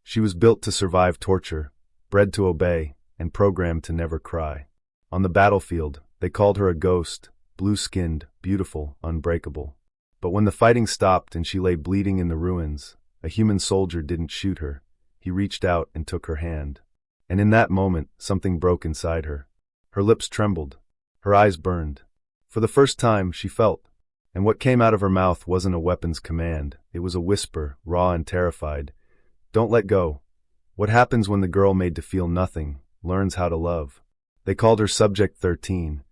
She was built to survive torture, bred to obey, and programmed to never cry. On the battlefield, they called her a ghost, blue-skinned, beautiful, unbreakable. But when the fighting stopped and she lay bleeding in the ruins, a human soldier didn't shoot her. He reached out and took her hand. And in that moment, something broke inside her. Her lips trembled. Her eyes burned. For the first time, she felt. And what came out of her mouth wasn't a weapon's command. It was a whisper, raw and terrified. Don't let go. What happens when the girl made to feel nothing learns how to love? They called her Subject 13,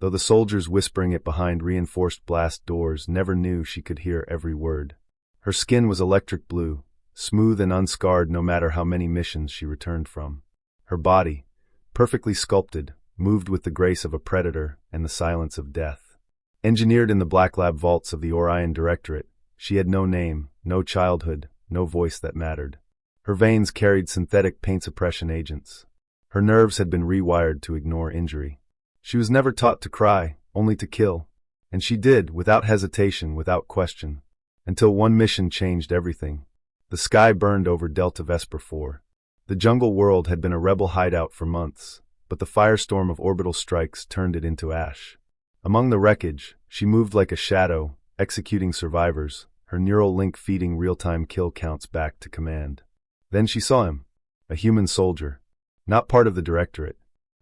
though the soldiers whispering it behind reinforced blast doors never knew she could hear every word. Her skin was electric blue, smooth and unscarred no matter how many missions she returned from. Her body, perfectly sculpted, moved with the grace of a predator and the silence of death. Engineered in the Black Lab vaults of the Orion Directorate, she had no name, no childhood, no voice that mattered. Her veins carried synthetic pain suppression agents. Her nerves had been rewired to ignore injury. She was never taught to cry, only to kill. And she did, without hesitation, without question. Until one mission changed everything. The sky burned over Delta Vesper 4. The jungle world had been a rebel hideout for months, but the firestorm of orbital strikes turned it into ash. Among the wreckage, she moved like a shadow, executing survivors, her neural link feeding real-time kill counts back to command. Then she saw him, a human soldier. Not part of the Directorate.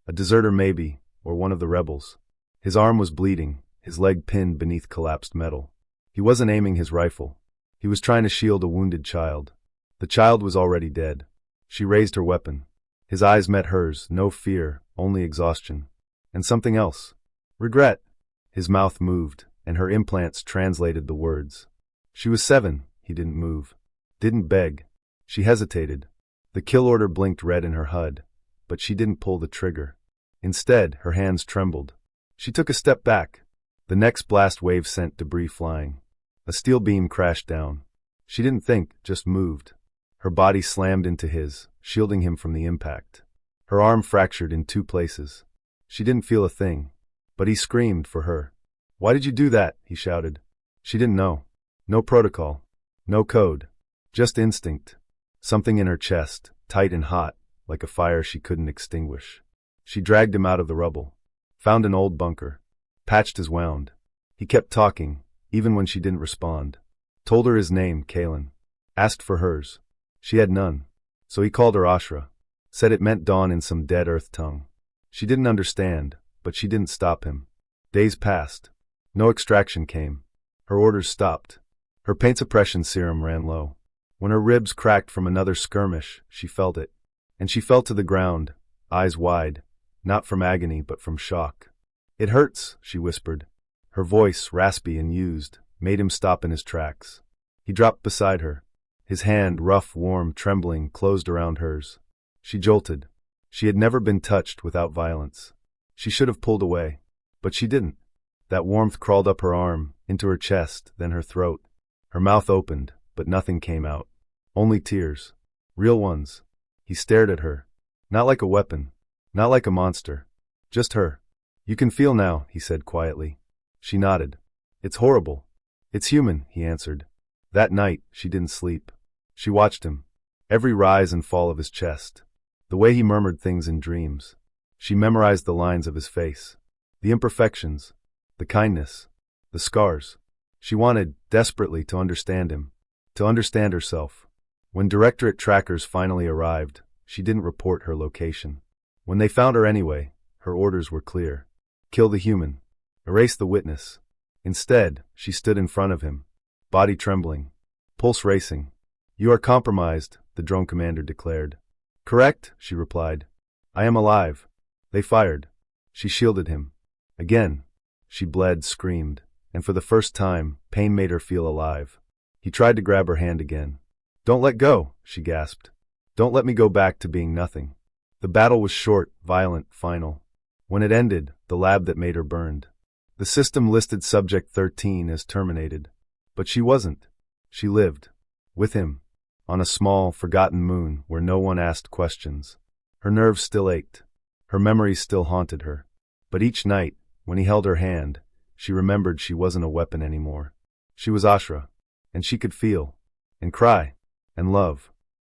A deserter maybe, or one of the rebels. His arm was bleeding, his leg pinned beneath collapsed metal. He wasn't aiming his rifle. He was trying to shield a wounded child. The child was already dead. She raised her weapon. His eyes met hers, no fear, only exhaustion. And something else. Regret. His mouth moved, and her implants translated the words. She was 7, he didn't move. Didn't beg. She hesitated. The kill order blinked red in her HUD, but she didn't pull the trigger. Instead, her hands trembled. She took a step back. The next blast wave sent debris flying. A steel beam crashed down. She didn't think, just moved. Her body slammed into his, shielding him from the impact. Her arm fractured in 2 places. She didn't feel a thing. But he screamed for her. "Why did you do that?" he shouted. She didn't know. No protocol. No code. Just instinct. Something in her chest, tight and hot, like a fire she couldn't extinguish. She dragged him out of the rubble. Found an old bunker. Patched his wound. He kept talking, even when she didn't respond. Told her his name, Kaylin. Asked for hers. She had none. So he called her Ashra. Said it meant dawn in some dead earth tongue. She didn't understand, but she didn't stop him. Days passed. No extraction came. Her orders stopped. Her pain suppression serum ran low. When her ribs cracked from another skirmish, she felt it. And she fell to the ground, eyes wide, not from agony but from shock. "It hurts," she whispered. Her voice, raspy and used, made him stop in his tracks. He dropped beside her. His hand, rough, warm, trembling, closed around hers. She jolted. She had never been touched without violence. She should have pulled away. But she didn't. That warmth crawled up her arm, into her chest, then her throat. Her mouth opened, but nothing came out. Only tears. Real ones. He stared at her. Not like a weapon. Not like a monster. Just her. "You can feel now," he said quietly. She nodded. "It's horrible." "It's human," he answered. That night, she didn't sleep. She watched him. Every rise and fall of his chest. The way he murmured things in dreams. She memorized the lines of his face. The imperfections. The kindness. The scars. She wanted, desperately, to understand him. To understand herself. When Directorate trackers finally arrived, she didn't report her location. When they found her anyway, her orders were clear. Kill the human. Erase the witness. Instead, she stood in front of him. Body trembling. Pulse racing. "You are compromised," the drone commander declared. "Correct," she replied. "I am alive." They fired. She shielded him. Again. She bled, screamed, and for the first time, pain made her feel alive. He tried to grab her hand again. "Don't let go," she gasped. "Don't let me go back to being nothing." The battle was short, violent, final. When it ended, the lab that made her burned. The system listed Subject 13 as terminated. But she wasn't. She lived. With him. On a small, forgotten moon where no one asked questions. Her nerves still ached. Her memories still haunted her. But each night, when he held her hand, she remembered she wasn't a weapon anymore. She was Ashra. And she could feel. And cry. And love.